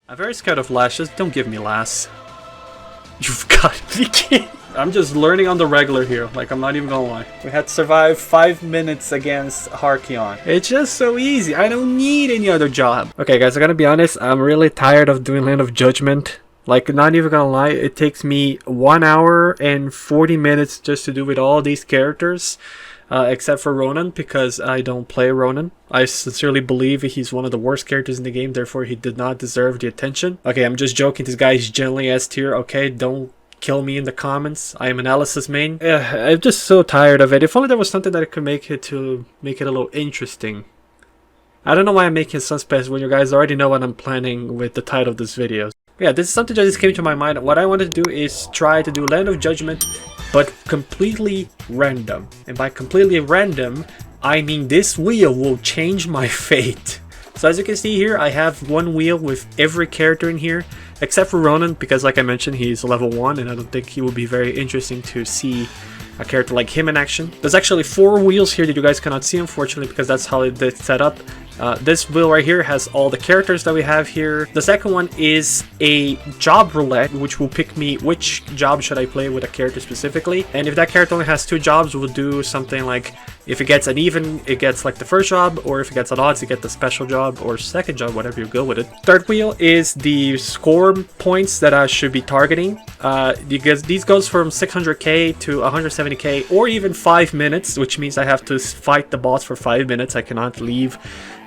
I'm very scared of Lash. Just don't give me Lass. You've got to be kidding. I'm just learning on the regular here. Like, I'm not even gonna lie. We had to survive 5 minutes against Harkion. It's just so easy. I don't need any other job. Okay, guys, I gotta be honest. I'm really tired of doing Land of Judgment. Like, not even gonna lie. It takes me 1 hour and 40 minutes just to do with all these characters. Except for Ronan, because I don't play Ronan. I sincerely believe he's one of the worst characters in the game, therefore he did not deserve the attention. Okay, I'm just joking, this guy is generally S tier, okay? Don't kill me in the comments. I am an Alice's main. I'm just so tired of it. If only there was something that could make it a little interesting. I don't know why I'm making Suspect when you guys already know what I'm planning with the title of this video. Yeah, this is something that just came to my mind. What I want to do is try to do Land of Judgment, but completely random. And by completely random, I mean this wheel will change my fate. So as you can see here, I have one wheel with every character in here, except for Ronan, because like I mentioned, he's level 1, and I don't think he will be very interesting to see a character like him in action. There's actually 4 wheels here that you guys cannot see, unfortunately, because that's how it's set up. This wheel right here has all the characters that we have here. The second one is a job roulette, which will pick me which job should I play with a character specifically. And if that character only has 2 jobs, we'll do something like, if it gets an even, it gets like the first job, or if it gets an odds, it gets the special job or second job, whatever you go with it. Third wheel is the score points that I should be targeting. These goes from 600k to 170k, or even 5 minutes, which means I have to fight the boss for 5 minutes. I cannot leave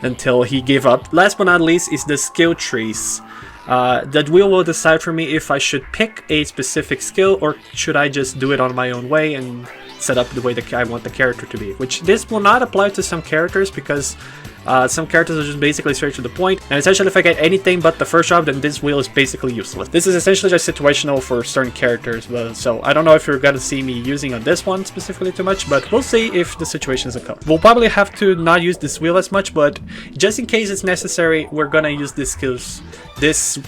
until he gave up. Last but not least is the skill trees. That wheel will decide for me if I should pick a specific skill, or should I just do it on my own way and set up the way that I want the character to be. Which this will not apply to some characters, because some characters are just basically straight to the point, and essentially if I get anything but the first job, then this wheel is basically useless. This is essentially just situational for certain characters, but so I don't know if you're gonna see me using on this one specifically too much, but we'll see if the situations come. We'll probably have to not use this wheel as much, but just in case it's necessary, we're gonna use this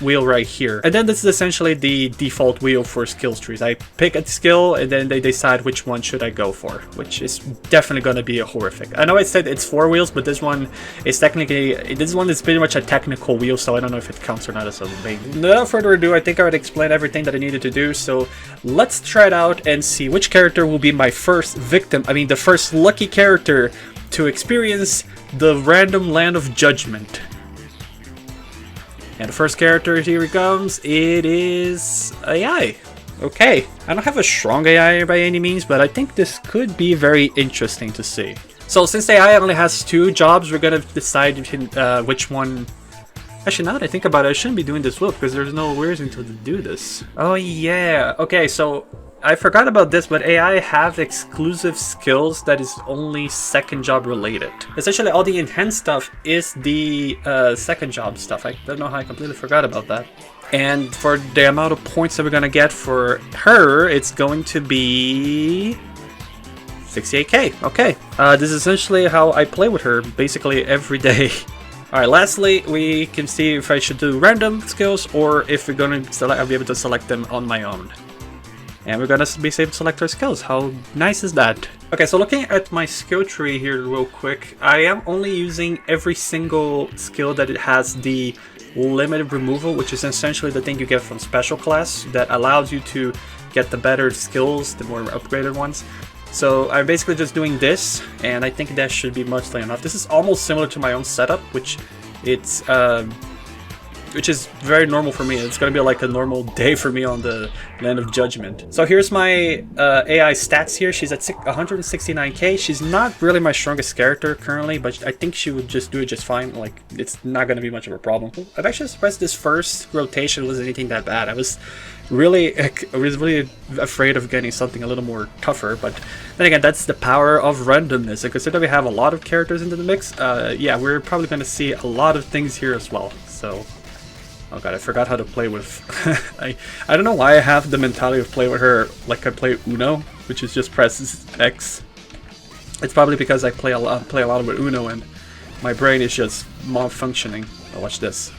wheel right here. And then this is essentially the default wheel for skills trees. I pick a skill and then they decide which one should I go for, which is definitely gonna be a horrific. I know I said it's 4 wheels, but this one is technically, this one is pretty much a technical wheel, so I don't know if it counts or not as a main. Without further ado, I think I already explained everything that I needed to do, so let's try it out and see which character will be my first victim, I mean the first lucky character to experience the random Land of Judgment. And the first character, here he comes, it is AI. Okay, I don't have a strong AI by any means, but I think this could be very interesting to see. So since AI only has 2 jobs, we're gonna decide which one. Actually, now that I think about it, I shouldn't be doing this wheel because there's no reason to do this. Oh yeah, okay, so I forgot about this, but AI have exclusive skills that is only second job related. Essentially, all the enhanced stuff is the second job stuff. I don't know how I completely forgot about that. And for the amount of points that we're gonna get for her, it's going to be 68k. Okay, this is essentially how I play with her basically every day. Alright, lastly, we can see if I should do random skills or if we're gonna select, I'll be able to select them on my own. And we're gonna be able to select our skills. How nice is that? Okay, so looking at my skill tree here real quick, I am only using every single skill that it has the limited removal, which is essentially the thing you get from special class that allows you to get the better skills, the more upgraded ones. So I'm basically just doing this, and I think that should be mostly enough. This is almost similar to my own setup, which is very normal for me. It's gonna be like a normal day for me on the Land of Judgment. So here's my AI stats here. She's at 169k. She's not really my strongest character currently, but I think she would just do it just fine. Like, it's not gonna be much of a problem. I'm actually surprised this first rotation was anything that bad. I was really afraid of getting something a little more tougher, but then again, that's the power of randomness. And considering we have a lot of characters into the mix, yeah, we're probably gonna see a lot of things here as well. So. Oh god, I forgot how to play with... I don't know why I have the mentality of play with her like I play Uno, which is just press X. It's probably because I play a lot with Uno and my brain is just malfunctioning. Oh, watch this.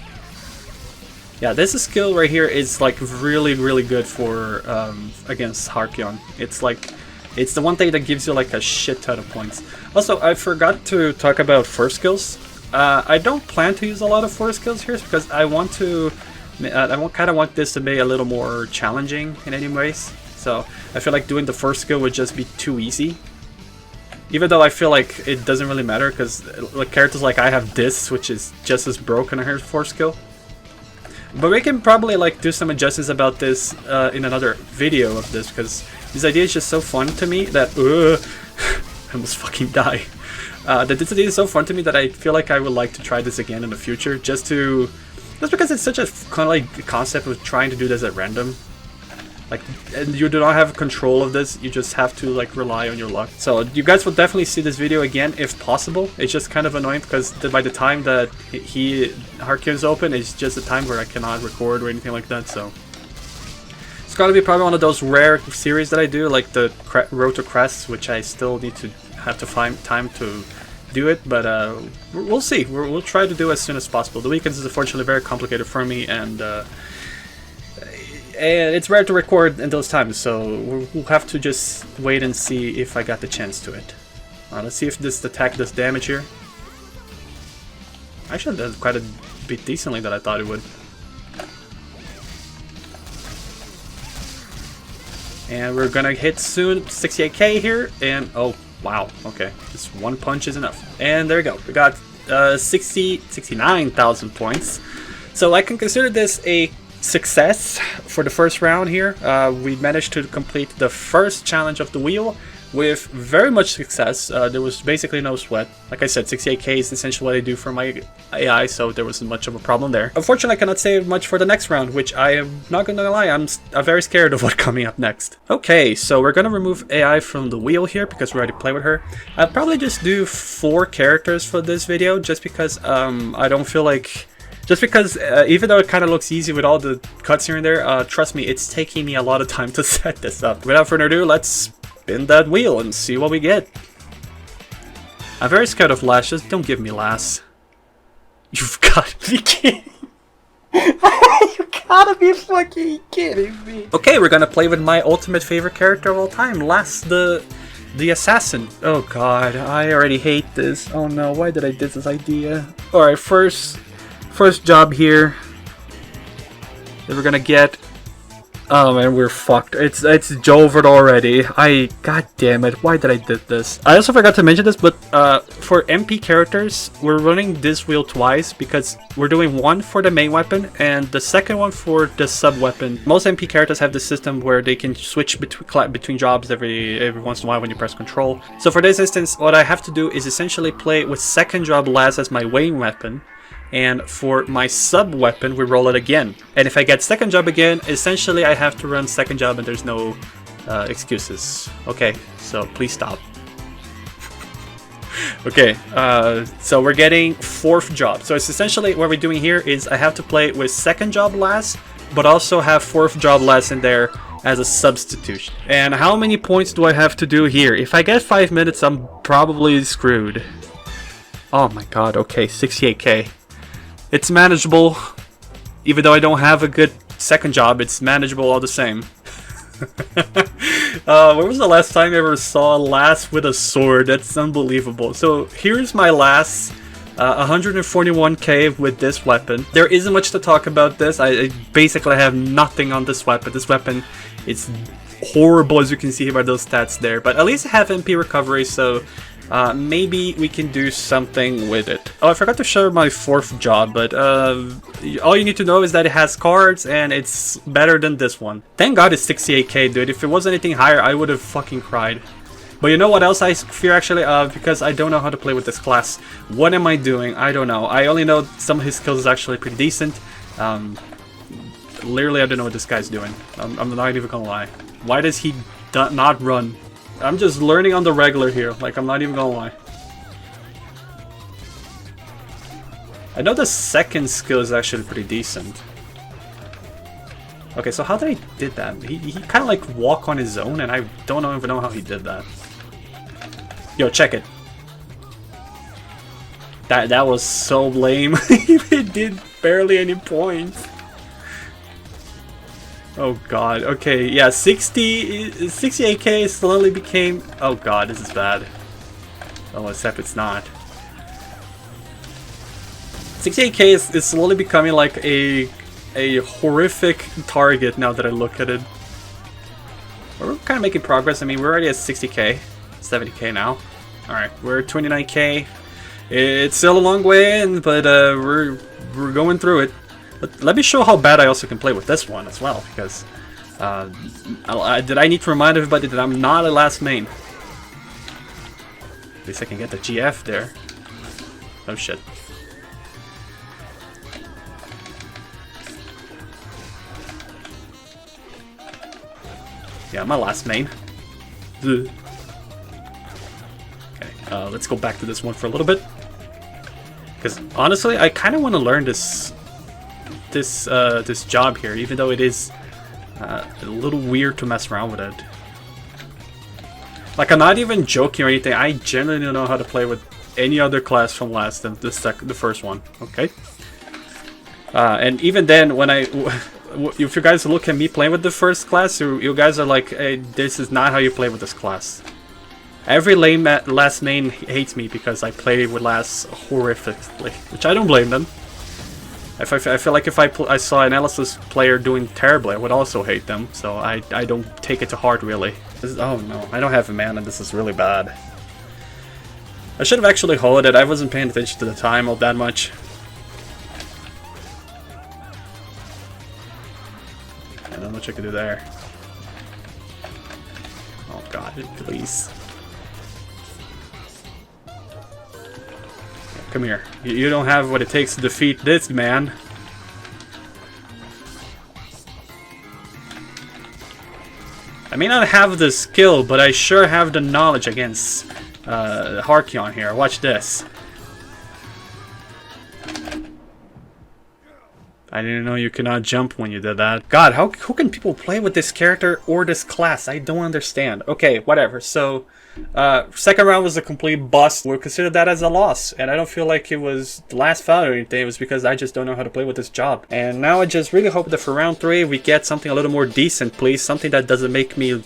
Yeah, this skill right here is like really good for against Harkion. It's the one thing that gives you like a shit ton of points. Also, I forgot to talk about first skills. I don't plan to use a lot of force skills here because I want to I kind of want this to be a little more challenging in any ways. So I feel like doing the first skill would just be too easy. Even though I feel like it doesn't really matter, because like characters like I have this, which is just as broken as her fourth skill. But we can probably like do some adjustments about this in another video of this, because this idea is just so fun to me that I almost fucking die. This idea is so fun to me that I feel like I would like to try this again in the future, just because it's such a kind of like concept of trying to do this at random. Like, and you do not have control of this, you just have to like rely on your luck. So you guys will definitely see this video again if possible. It's just kind of annoying because by the time that Harkion's open, it's just a time where I cannot record or anything like that. So it's gotta be probably one of those rare series that I do, like the Road to Crest, which I still need to have to find time to do it, but we'll see. We'll try to do as soon as possible. The weekends is unfortunately very complicated for me, and it's rare to record in those times, so we'll have to just wait and see if I got the chance to it. Let's see if this attack does damage here. Actually, it does quite a bit decently that I thought it would. And we're gonna hit soon 68k here, and oh wow, okay, this one punch is enough. And there we go, we got 69,000 points. So I can consider this a success for the first round here. We managed to complete the first challenge of the wheel with very much success. There was basically no sweat. Like I said, 68k is essentially what I do for my AI, so there wasn't much of a problem there. Unfortunately, I cannot say much for the next round, which I am not gonna lie, I'm very scared of what's coming up next. Okay, so we're gonna remove AI from the wheel here because we already played with her. I'll probably just do 4 characters for this video, just because I don't feel like... even though it kind of looks easy with all the cuts here and there, trust me, it's taking me a lot of time to set this up. Without further ado, let's spin that wheel and see what we get. I'm very scared of Lass, just don't give me Lass. You've got to be kidding. You gotta be fucking kidding me. Okay, we're gonna play with my ultimate favorite character of all time, Lass the assassin. Oh god, I already hate this. Oh no, why did I do this idea? Alright, first job here that we're gonna get. Oh man, we're fucked. It's Jovert already. God damn it, why did I did this? I also forgot to mention this, but for MP characters, we're running this wheel twice because we're doing one for the main weapon and the second one for the sub weapon. Most MP characters have this system where they can switch between jobs every once in a while when you press control. So for this instance, what I have to do is essentially play with second job Lass as my main weapon. And for my sub weapon, we roll it again. And if I get second job again, essentially I have to run second job and there's no excuses. Okay, so please stop. Okay, so we're getting fourth job. So it's essentially what we're doing here is I have to play with second job Lass, but also have fourth job Lass in there as a substitution. And how many points do I have to do here? If I get 5 minutes, I'm probably screwed. Oh my god, okay, 68k. It's manageable, even though I don't have a good second job, it's manageable all the same. When was the last time I ever saw Lass with a sword? That's unbelievable. So here's my Lass, 141k with this weapon. There isn't much to talk about this. I basically have nothing on this weapon. This weapon is horrible, as you can see by those stats there, but at least I have MP recovery, so maybe we can do something with it. Oh, I forgot to show my fourth job, but all you need to know is that it has cards and it's better than this one. Thank god it's 68k, dude. If it was anything higher, I would have fucking cried. But you know what else I fear actually? Because I don't know how to play with this class. What am I doing? I don't know. I only know some of his skills is actually pretty decent. Literally, I don't know what this guy's doing. I'm not even gonna lie. Why does he not run? I'm just learning on the regular here, like I'm not even gonna lie. I know the second skill is actually pretty decent. Okay, so how did he did that? He kind of like walk on his own, and I don't even know how he did that. Yo, check it. That was so lame. He did barely any points. Oh god, okay, yeah, 68k slowly became... Oh god, this is bad. Oh, except it's not. 68k is slowly becoming like a a horrific target now that I look at it. We're kind of making progress. I mean, we're already at 60k, 70k now. Alright, we're at 29k. It's still a long way in, but we're going through it. But let me show how bad I also can play with this one as well, because did I need to remind everybody that I'm not a last main? At least I can get the GF there. Oh shit. Yeah, I'm my last main. Ugh. Okay, let's go back to this one for a little bit. Because honestly, I kind of want to learn this job here, even though it is a little weird to mess around with it. Like, I'm not even joking or anything. I genuinely don't know how to play with any other class from last than the first one. Okay. And even then, when if you guys look at me playing with the first class, you guys are like, hey, this is not how you play with this class. Every lame last main hates me because I play with last horrifically, which I don't blame them. I feel like if I saw an LSS player doing terribly, I would also hate them, so I don't take it to heart, really. Oh no, I don't have a mana, and this is really bad. I should have actually hold it. I wasn't paying attention to the time all that much. I don't know what you can do there. Oh god, please. Come here. You don't have what it takes to defeat this man. I may not have the skill, but I sure have the knowledge against Harkyon here. Watch this. I didn't know you could not jump when you did that. God, who can people play with this character or this class? I don't understand. Okay, whatever. So, second round was a complete bust. We'll consider that as a loss. And I don't feel like it was the last foul or anything. It was because I just don't know how to play with this job. And now I just really hope that for round 3 we get something a little more decent, please. Something that doesn't making me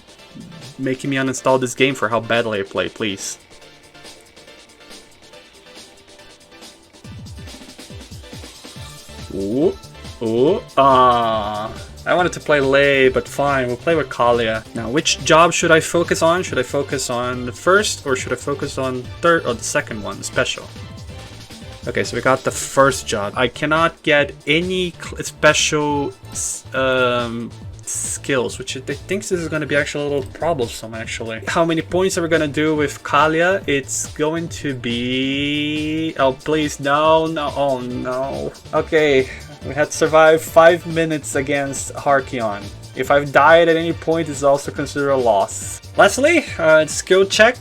uninstall this game for how badly I play, please. Ooh. Ooh, I wanted to play Lei, but fine, we'll play with Kalia. Now, which job should I focus on? Should I focus on the first, or should I focus on third, or the second one, the special? Okay, so we got the first job. I cannot get any special skills, which I think this is going to be actually a little troublesome, actually. How many points are we going to do with Kalia? It's going to be... Oh, please, no, no, oh no. Okay. We had to survive 5 minutes against Harkyon. If I've died at any point, it's also considered a loss. Lastly, skill check.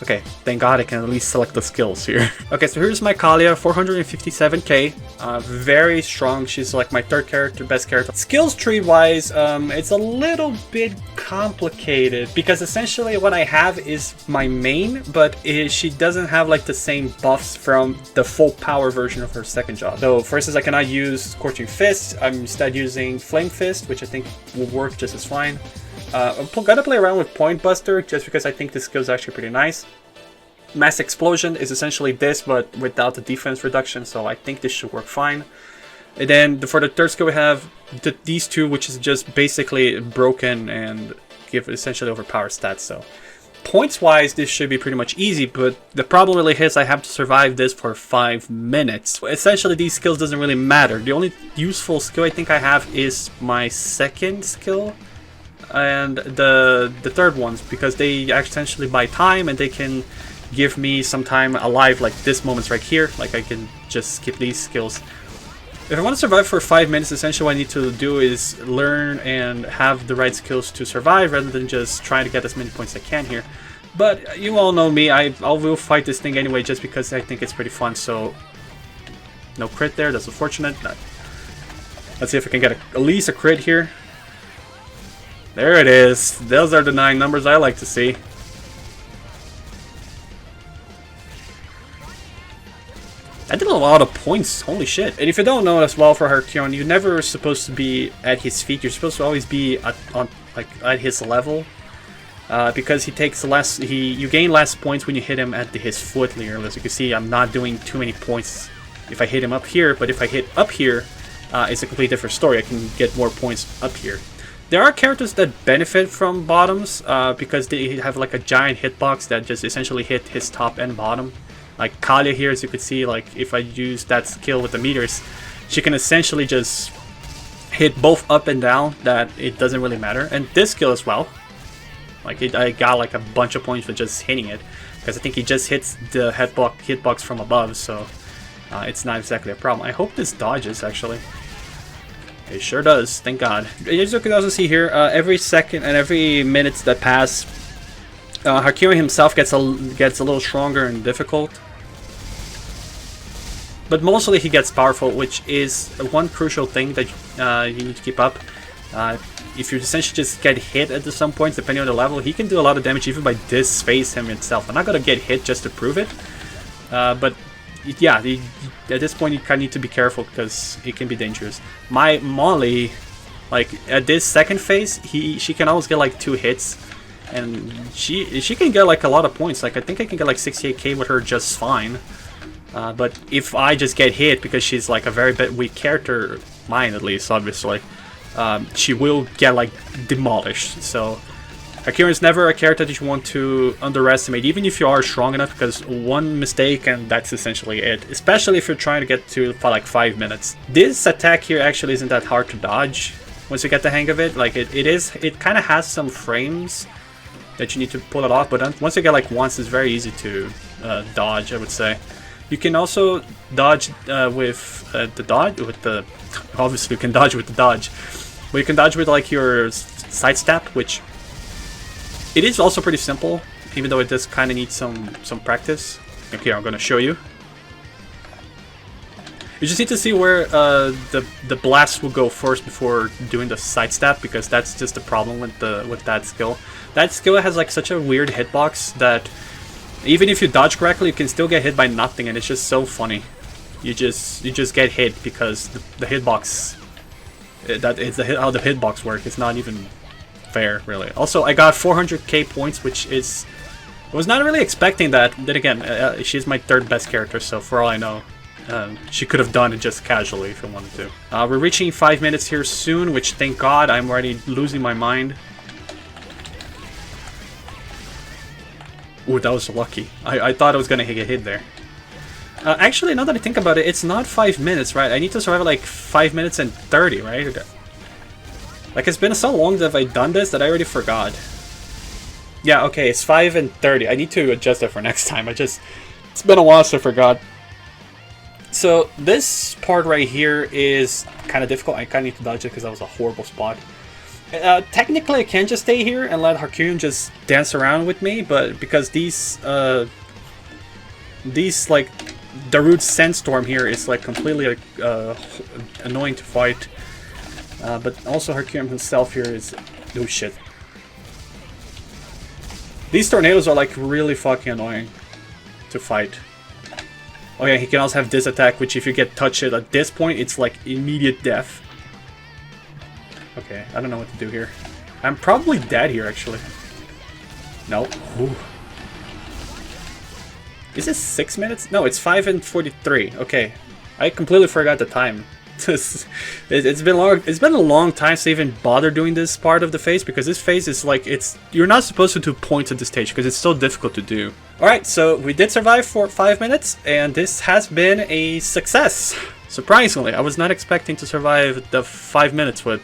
Okay, thank God I can at least select the skills here. Okay, so here's my Kalia, 457k. Very strong. She's like my third character, best character. Skills tree wise, it's a little bit complicated because essentially what I have is my main, but she doesn't have like the same buffs from the full power version of her second job. So for instance, I cannot use Scorching Fist. I'm instead using Flame Fist, which I think will work just as fine. I'm gonna play around with Point Buster just because I think this skill is actually pretty nice. Mass Explosion is essentially this, but without the defense reduction, so I think this should work fine. And then for the third skill we have these two, which is just basically broken and give essentially overpowered stats. So points wise, this should be pretty much easy, but the problem really is I have to survive this for 5 minutes. Essentially, these skills doesn't really matter. The only useful skill I think I have is my second skill and the third ones, because they essentially buy time and they can give me some time alive, like this moment's right here. Like I can just skip these skills. If I want to survive for 5 minutes, essentially what I need to do is learn and have the right skills to survive rather than just trying to get as many points as I can here. But you all know me, I will fight this thing anyway just because I think it's pretty fun. So no crit there, that's unfortunate. Let's see if I can get at least a crit here. There it is. Those are the 9 numbers I like to see. I did a lot of points, holy shit. And if you don't know as well, for Harkyon, you're never supposed to be at his feet. You're supposed to always be at his level. Because he takes less, you gain less points when you hit him at his foot here. As you can see, I'm not doing too many points if I hit him up here, but if I hit up here, it's a completely different story. I can get more points up here. There are characters that benefit from bottoms because they have like a giant hitbox that just essentially hit his top and bottom. Like Kalia here, as you can see, like if I use that skill with the meters, she can essentially just hit both up and down, that it doesn't really matter. And this skill as well. Like I got like a bunch of points for just hitting it, because I think he just hits the hitbox from above, so it's not exactly a problem. I hope this dodges actually. It sure does, thank God. As you can also see here, every second and every minute that pass, Harkyon himself gets a little stronger and difficult. But mostly he gets powerful, which is one crucial thing that you need to keep up. If you essentially just get hit at some points, depending on the level, he can do a lot of damage even by this phase him itself. I'm not gonna get hit just to prove it, but yeah, at this point you kind of need to be careful because it can be dangerous. My Molly, like at this second phase, she can always get like 2 hits, and she can get like a lot of points. Like I think I can get like 68k with her just fine. But if I just get hit, because she's like a very weak character, mine at least, obviously, she will get like demolished. So Harkyon is never a character that you want to underestimate, even if you are strong enough, because one mistake and that's essentially it. Especially if you're trying to get to for like 5 minutes. This attack here actually isn't that hard to dodge once you get the hang of it. Like it kind of has some frames that you need to pull it off, but once you get like once, it's very easy to dodge, I would say. You can also dodge with the dodge, obviously you can dodge with the dodge, but you can dodge with like your sidestep, which it is also pretty simple, even though it does kind of need some practice. Okay, I'm gonna show you. You just need to see where the blast will go first before doing the sidestep, because that's just the problem with that skill. That skill has like such a weird hitbox that even if you dodge correctly, you can still get hit by nothing, and it's just so funny. You just get hit because the hitbox, how the hitbox works. It's not even fair, really. Also, I got 400k points, which is, I was not really expecting that. Then again, she's my 3rd best character, so for all I know, she could have done it just casually if I wanted to. We're reaching 5 minutes here soon, which thank God, I'm already losing my mind. Ooh, that was lucky. I thought I was gonna get hit there. Actually, now that I think about it, it's not 5 minutes, right? I need to survive like 5 minutes and 30, right? Like, it's been so long that I've done this that I already forgot. Yeah, okay, it's 5 and 30. I need to adjust that for next time. It's been a while, so I forgot. So, this part right here is kind of difficult. I kind of need to dodge it because that was a horrible spot. Technically, I can just stay here and let Harkyon just dance around with me, but because these like Darude Sandstorm here is like completely annoying to fight. But also Harkyon himself here is, oh shit. These tornadoes are like really fucking annoying to fight. Oh yeah, he can also have this attack, which if you get touched at this point, it's like immediate death. Okay, I don't know what to do here. I'm probably dead here, actually. No. Ooh. Is this 6 minutes? No, it's 5 and 43. Okay, I completely forgot the time. It's been long. It's been a long time since I even bothered doing this part of the phase, because this phase is like, you're not supposed to do points at this stage because it's so difficult to do. All right, so we did survive for 5 minutes, and this has been a success. Surprisingly, I was not expecting to survive the 5 minutes with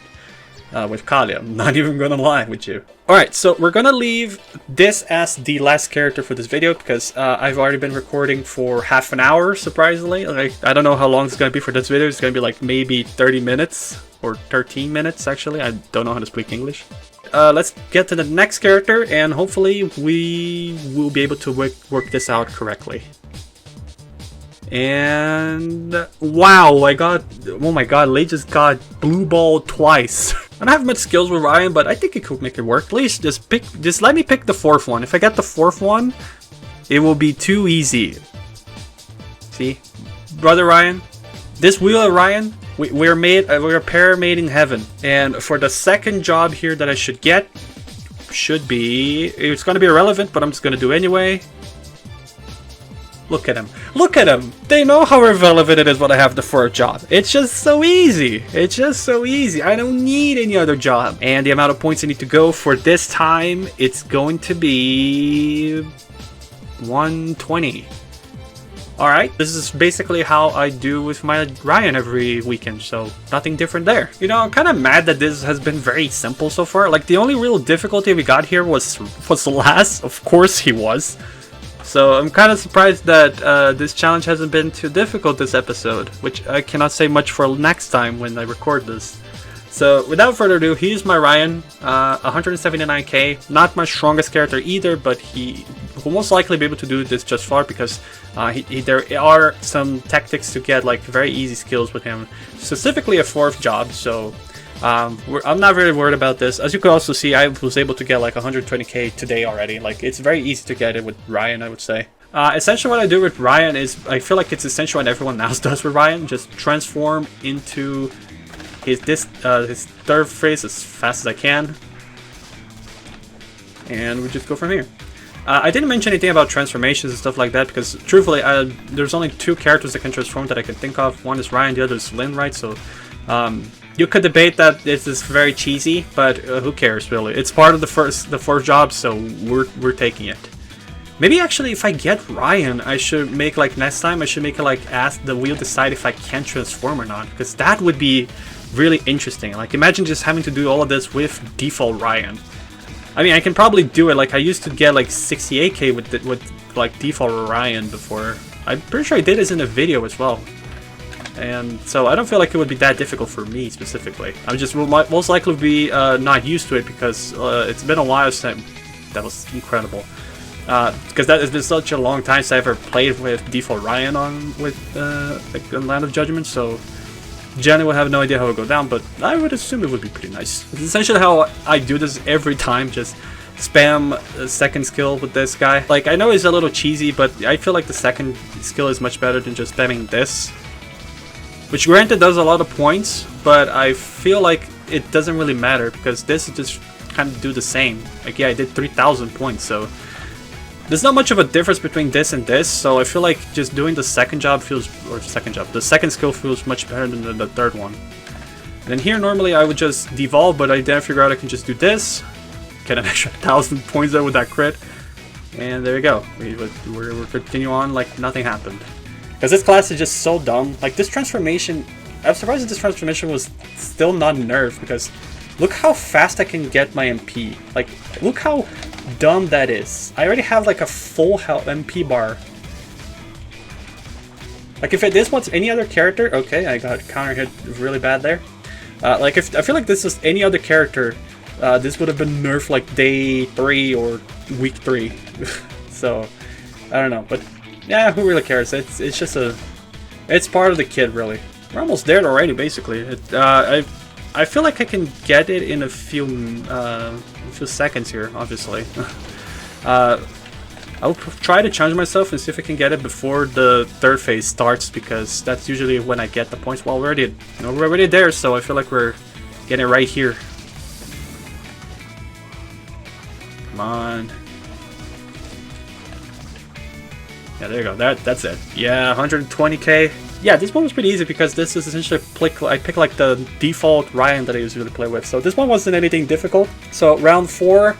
Kalia. I'm not even gonna lie with you. Alright, so we're gonna leave this as the last character for this video, because I've already been recording for half an hour, surprisingly. Like, I don't know how long it's gonna be for this video. It's gonna be like maybe 30 minutes, or 13 minutes actually. I don't know how to speak English. Let's get to the next character, and hopefully we will be able to work this out correctly. And wow, oh my god, Lei just got blue ball twice. I don't have much skills with Ryan, but I think it could make it work. Please just let me pick the 4th one. If I get the 4th one, it will be too easy. See, brother Ryan, this wheel of Ryan, we're a pair made in heaven. And for the 2nd job here that I should get, it's gonna be irrelevant, but I'm just gonna do anyway. Look at him. Look at him. They know how irrelevant it is when I have the fourth job. It's just so easy. It's just so easy. I don't need any other job. And the amount of points I need to go for this time, it's going to be 120. Alright, this is basically how I do with my Ryan every weekend, so nothing different there. You know, I'm kind of mad that this has been very simple so far. Like, the only real difficulty we got here was Lass. Of course he was. So I'm kind of surprised that this challenge hasn't been too difficult this episode, which I cannot say much for next time when I record this. So without further ado, here's my Ryan, 179k, not my strongest character either, but he will most likely be able to do this just far because there are some tactics to get like very easy skills with him, specifically a fourth job, so I'm not very worried about this. As you can also see, I was able to get like 120k today already. Like, it's very easy to get it with Ryan, I would say. Essentially what I do with Ryan is, I feel like it's essentially what everyone else does with Ryan, just transform into his third phase as fast as I can, and we just go from here. I didn't mention anything about transformations and stuff like that because truthfully there's only two characters that can transform that I can think of. One is Ryan, the other is Lynn, right? So you could debate that this is very cheesy, but who cares really? It's part of the fourth job, so we're taking it. Maybe actually if I get Ryan, I should make like next time I should make it like ask the wheel decide if I can transform or not, because that would be really interesting. Like, imagine just having to do all of this with default Ryan. I mean, I can probably do it. Like, I used to get like 68k with like default Ryan before. I'm pretty sure I did this in a video as well. And so I don't feel like it would be that difficult for me specifically. I'm just most likely be not used to it because it's been a while since that was incredible. Because that has been such a long time since I ever played with default Ryan with Land of Judgment, so Jenny will have no idea how it would go down, but I would assume it would be pretty nice. It's essentially how I do this every time, just spam a second skill with this guy. Like, I know it's a little cheesy, but I feel like the second skill is much better than just spamming this. Which granted does a lot of points, but I feel like it doesn't really matter because this just kind of do the same. Like, yeah, I did 3,000 points, so there's not much of a difference between this and this, so I feel like just doing the second job feels, the second skill feels much better than the third one. And then here normally I would just devolve, but I then figure out I can just do this, get an extra 1,000 points there with that crit, and there you go. We're continue on like nothing happened. Because this class is just so dumb. Like, this transformation, I'm surprised that this transformation was still not nerfed, because look how fast I can get my MP. Like, look how dumb that is. I already have like a full health MP bar. Like, if this was any other character, okay, I got counter hit really bad there. Like, if I feel like this is any other character, this would have been nerfed like day 3 or week 3. So I don't know, but yeah, who really cares? It's just it's part of the kit, really. We're almost there already, basically. I feel like I can get it in a few seconds here, obviously. I'll try to challenge myself and see if I can get it before the third phase starts, because that's usually when I get the points. Well, we're already there, so I feel like we're getting it right here. Come on. Yeah, there you go. That's it. Yeah, 120k. Yeah, this one was pretty easy because this is essentially I picked like the default Ryan that I usually play with. So this one wasn't anything difficult. So round 4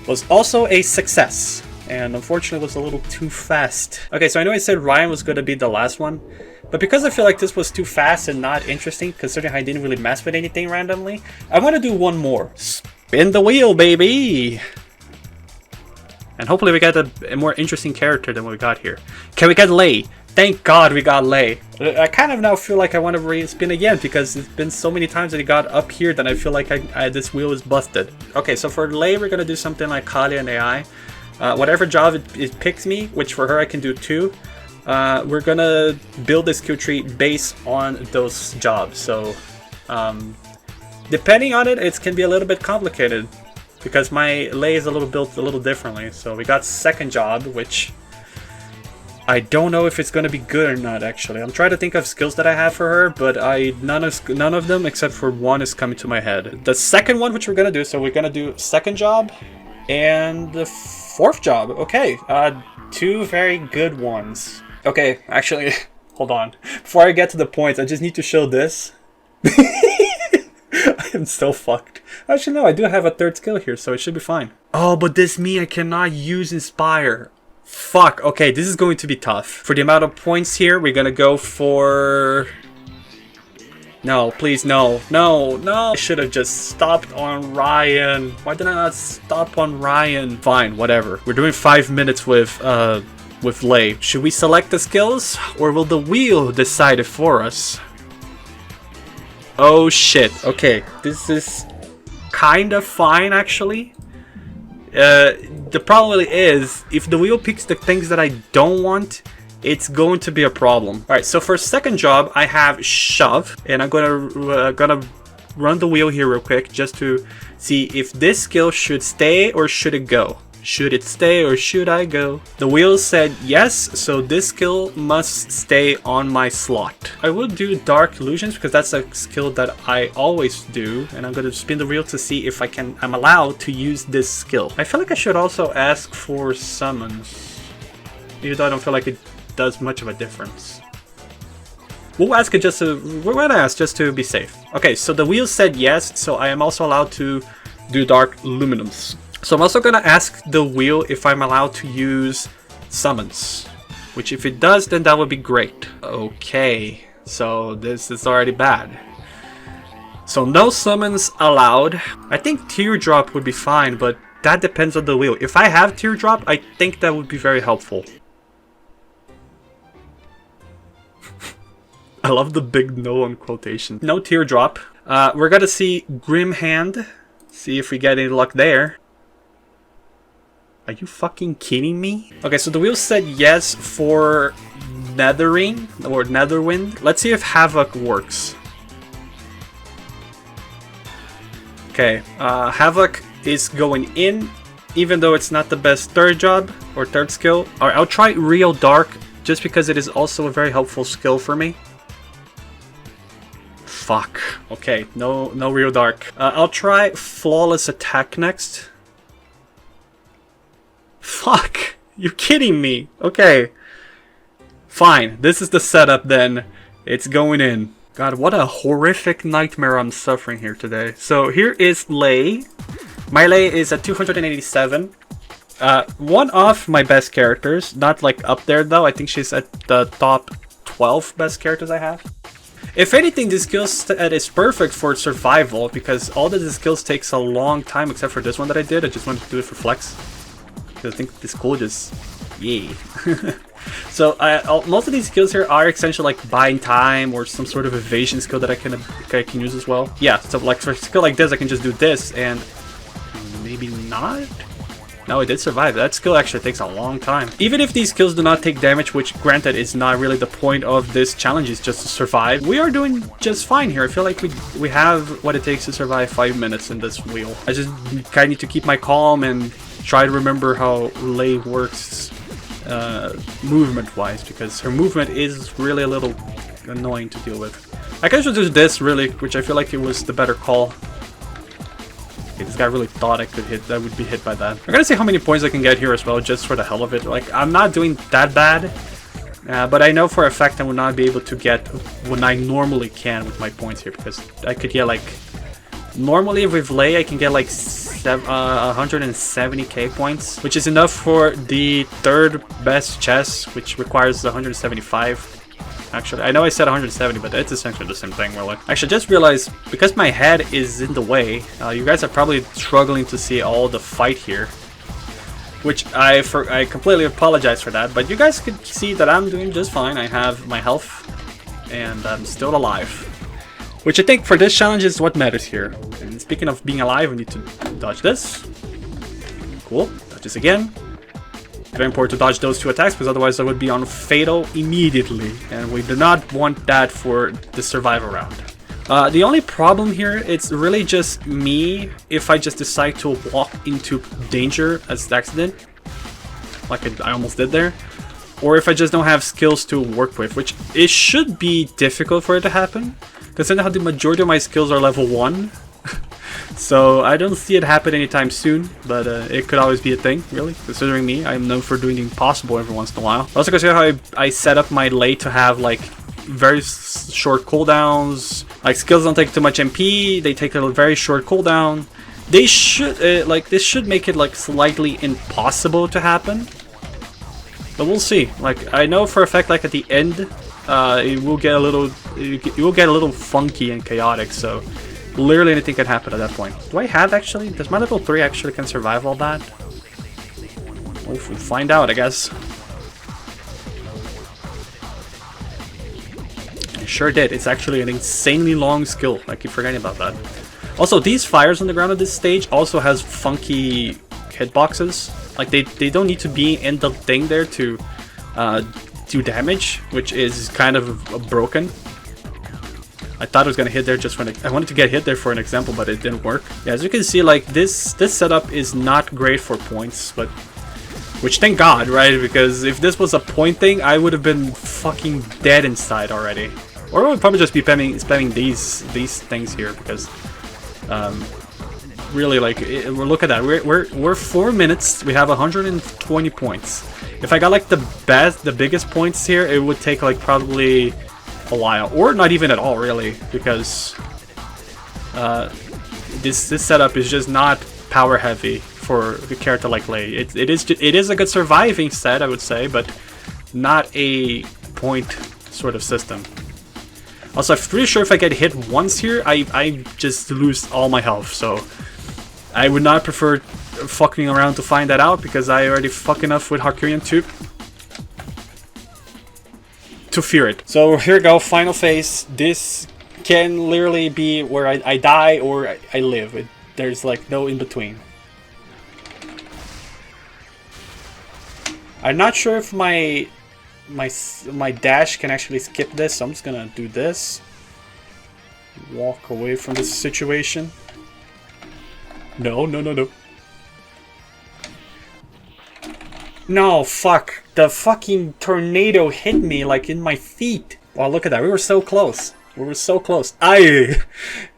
was also a success, and unfortunately was a little too fast. Okay, so I know I said Ryan was going to be the last one, but because I feel like this was too fast and not interesting, considering I didn't really mess with anything randomly, I want to do one more. Spin the wheel, baby! And hopefully we get a more interesting character than what we got here. Can we get Lei? Thank God we got Lei. I kind of now feel like I want to re-spin again because it's been so many times that it got up here that I feel like this wheel is busted. Okay, so for Lei we're going to do something like Kali and AI. Whatever job it picks me, which for her I can do 2, we're going to build this skill tree based on those jobs. So depending on it, it can be a little bit complicated, because my Lei is built a little differently. So we got second job, which I don't know if it's going to be good or not, actually. I'm trying to think of skills that I have for her, but none of them except for one is coming to my head. The second one, which we're going to do, so we're going to do second job and the fourth job. Okay, 2 very good ones. Okay, actually, hold on. Before I get to the points, I just need to show this. I am so fucked. Actually, no, I do have a third skill here, so it should be fine. Oh, but this means I cannot use Inspire. Fuck, okay, this is going to be tough. For the amount of points here, we're gonna go for... No, please, no. No, no. I should have just stopped on Ryan. Why did I not stop on Ryan? Fine, whatever. We're doing 5 minutes with Lei. Should we select the skills, or will the wheel decide it for us? Oh shit. Okay, this is kind of fine, actually. The problem is, if the wheel picks the things that I don't want, it's going to be a problem. Alright, so for second job, I have shove, and I'm gonna run the wheel here real quick just to see if this skill should stay or should it go. Should it stay or should I go? The wheel said yes, so this skill must stay on my slot. I will do Dark Illusions because that's a skill that I always do, and I'm gonna spin the wheel to see if I'm allowed to use this skill. I feel like I should also ask for summons, even though I don't feel like it does much of a difference. We'll ask it we're gonna ask just to be safe. Okay, so the wheel said yes, so I am also allowed to do Dark Luminance. So I'm also gonna ask the wheel if I'm allowed to use summons, which if it does, then that would be great. Okay, so this is already bad. So no summons allowed. I think Teardrop would be fine, but that depends on the wheel. If I have Teardrop, I think that would be very helpful. I love the big no on quotation. No Teardrop. We're gonna see Grim Hand. See if we get any luck there. Are you fucking kidding me? Okay, so the wheel said yes for Nethering or Netherwind. Let's see if Havoc works. Okay, Havoc is going in, even though it's not the best third job or third skill. Alright, I'll try Real Dark just because it is also a very helpful skill for me. Fuck. Okay, no Real Dark. I'll try Flawless Attack next. Fuck! You're kidding me! Okay. Fine, this is the setup then. It's going in. God, what a horrific nightmare I'm suffering here today. So here is Lei. My Lei is at 287. One of my best characters. Not like up there though. I think she's at the top 12 best characters I have. If anything, this skill set is perfect for survival because all the skills takes a long time except for this one that I did. I just wanted to do it for flex. I think this cool just yay. So most of these skills here are essentially like buying time or some sort of evasion skill that I can use as well. Yeah, so like for a skill like this, I can just do this and maybe not. No, it did survive. That skill actually takes a long time. Even if these skills do not take damage, which granted is not really the point of this challenge, is just to survive, we are doing just fine here. I feel like we have what it takes to survive 5 minutes in this wheel. I just kind of need to keep my calm and try to remember how Lei works movement-wise, because her movement is really a little annoying to deal with. I can just do this really, which I feel like it was the better call. Okay, this guy really thought I would be hit by that. I'm gonna see how many points I can get here as well, just for the hell of it. Like, I'm not doing that bad, but I know for a fact I will not be able to get what I normally can with my points here, because I could get like... Normally with Lei I can get like 170k points, which is enough for the third best chess, which requires 175. Actually, I know I said 170, but it's essentially the same thing, really. Actually, just realized, because my head is in the way, you guys are probably struggling to see all the fight here. Which I completely apologize for that, but you guys can see that I'm doing just fine. I have my health, and I'm still alive. Which I think for this challenge is what matters here. And speaking of being alive, we need to dodge this. Cool, dodge this again. Very important to dodge those two attacks, because otherwise I would be on fatal immediately, and we do not want that for the survival round. The only problem here, it's really just me if I just decide to walk into danger as an accident, like I almost did there, or if I just don't have skills to work with, which it should be difficult for it to happen, considering how the majority of my skills are level 1. So I don't see it happen anytime soon, but it could always be a thing, really. Considering me, I'm known for doing the impossible every once in a while. Also consider how I set up my lay to have like very short cooldowns. Like skills don't take too much MP, they take a very short cooldown. They should like this should make it like slightly impossible to happen, but we'll see. Like I know for a fact, like at the end, it will get a little funky and chaotic. So literally anything can happen at that point. Do I have actually? Does my level 3 actually can survive all that? Well, if we find out, I guess. It sure did. It's actually an insanely long skill. I keep forgetting about that. Also, these fires on the ground at this stage also has funky hitboxes. Like they don't need to be in the thing there to do damage, which is kind of broken. I thought it was gonna hit there just for I wanted to get hit there for an example, but it didn't work. Yeah, as you can see, like this setup is not great for points, but which thank God, right? Because if this was a point thing, I would have been fucking dead inside already. Or I would probably just be spamming these things here because. Really, like, look at that. We're 4 minutes. We have 120 points. If I got like the biggest points here, it would take like probably a while, or not even at all, really, because this setup is just not power heavy for the character like Lei. It is a good surviving set, I would say, but not a point sort of system. Also, I'm pretty sure if I get hit once here, I just lose all my health, so I would not prefer fucking around to find that out, because I already fuck enough with Harkurian to fear it. So here we go, final phase. This can literally be where I die or I live. There's like no in between. I'm not sure if my dash can actually skip this, so I'm just gonna do this. Walk away from this situation. No. No, fuck. The fucking tornado hit me like in my feet. Wow, look at that. We were so close. We were so close. It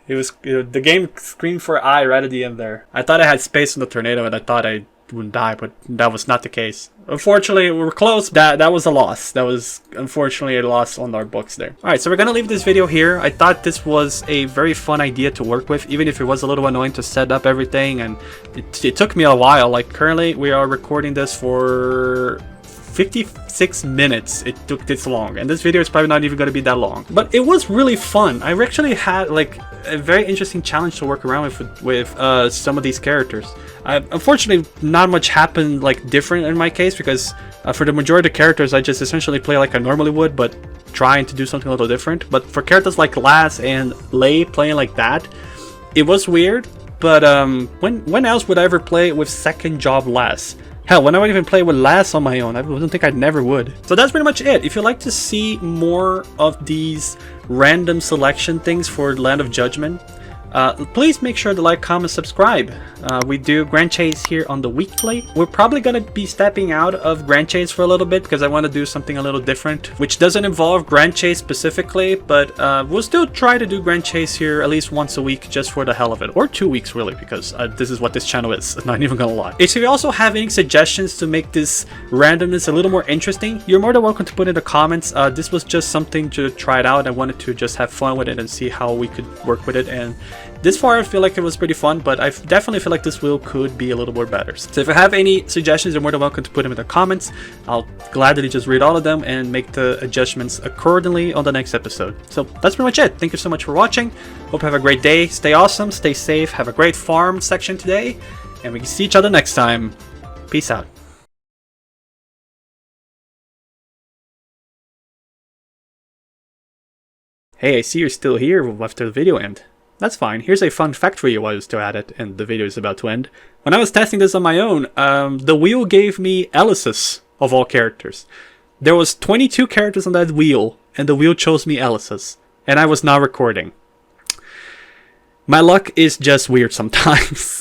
was, the game screamed for I right at the end there. I thought I had space in the tornado and I thought I wouldn't die, but that was not the case. Unfortunately, we were close. That was a loss. That was unfortunately a loss on our books there. Alright, so we're gonna leave this video here. I thought this was a very fun idea to work with, even if it was a little annoying to set up everything, and it took me a while. Like currently we are recording this for 56 minutes. It took this long, and this video is probably not even going to be that long, but it was really fun. I actually had like a very interesting challenge to work around with some of these characters. Unfortunately, not much happened like different in my case, because for the majority of the characters I just essentially play like I normally would, but trying to do something a little different. But for characters like Lass and Lei playing like that, it was weird. But when else would I ever play with second job Lass? Hell, when I would even play with Lass on my own, I don't think I never would. So that's pretty much it. If you'd like to see more of these random selection things for Land of Judgment, please make sure to like, comment, subscribe. We do Grand Chase here on the weekly. We're probably going to be stepping out of Grand Chase for a little bit, because I want to do something a little different, which doesn't involve Grand Chase specifically, but we'll still try to do Grand Chase here at least once a week, just for the hell of it. Or 2 weeks, really, because this is what this channel is. I'm not even gonna lie. If you also have any suggestions to make this randomness a little more interesting, you're more than welcome to put in the comments. This was just something to try it out. I wanted to just have fun with it and see how we could work with it, and this far I feel like it was pretty fun, but I definitely feel like this wheel could be a little more better. So if you have any suggestions, you're more than welcome to put them in the comments. I'll gladly just read all of them and make the adjustments accordingly on the next episode. So that's pretty much it. Thank you so much for watching. Hope you have a great day. Stay awesome, stay safe, have a great farm section today, and we can see each other next time. Peace out. Hey, I see you're still here after the video end. That's fine. Here's a fun fact for you while you're still at it and the video is about to end. When I was testing this on my own, the wheel gave me Elysis of all characters. There was 22 characters on that wheel, and the wheel chose me Elysis. And I was not recording. My luck is just weird sometimes.